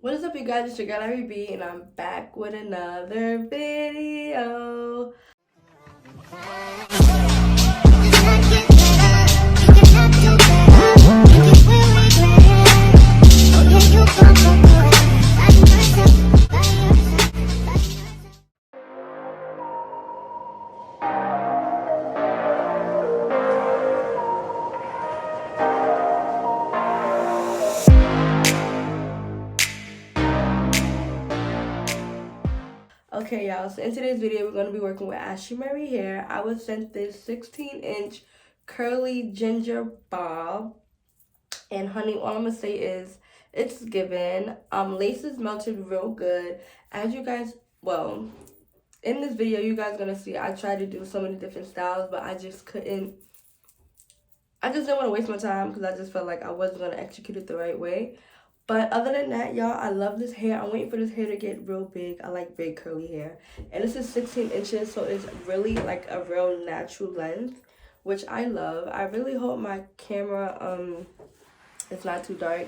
What is up, you guys? It's your girl ARIE, and I'm back with another video. Okay, y'all, so in today's video, we're going to be working with Ashimary Hair. I was sent this 16-inch curly ginger bob. And honey, all I'm going to say is it's given. Laces melted real good. As you guys, well, in this video, you guys going to see I tried to do so many different styles, but I just couldn't. I just didn't want to waste my time because I just felt like I wasn't going to execute it the right way. But other than that, y'all, I love this hair. I'm waiting for this hair to get real big. I like big curly hair. And this is 16 inches, so it's really like a real natural length, which I love. I really hope my camera it's not too dark.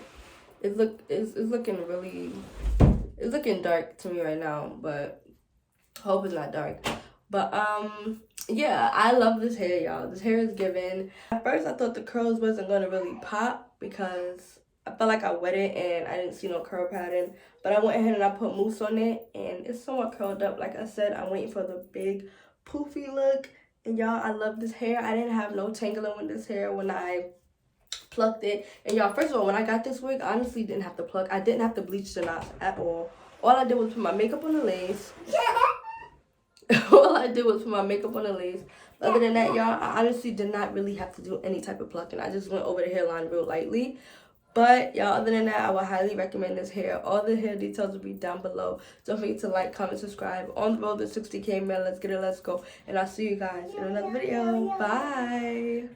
It's looking dark to me right now, but hope it's not dark. But yeah, I love this hair, y'all. This hair is given. At first I thought the curls wasn't gonna really pop because I felt like I wet it and I didn't see no curl pattern, but I went ahead and I put mousse on it and it's somewhat curled up. Like I said, I'm waiting for the big poofy look. And y'all, I love this hair. I didn't have no tangling with this hair when I plucked it. And y'all, first of all, when I got this wig, I honestly didn't have to pluck. I didn't have to bleach the knots at all. All I did was put my makeup on the lace. All I did was put my makeup on the lace. Other than that, y'all, I honestly did not really have to do any type of plucking. I just went over the hairline real lightly. But y'all, other than that, I would highly recommend this hair. All the hair details will be down below. Don't forget to like, comment, subscribe. On the road to 60K, man. Let's get it. Let's go. And I'll see you guys in another video. Bye.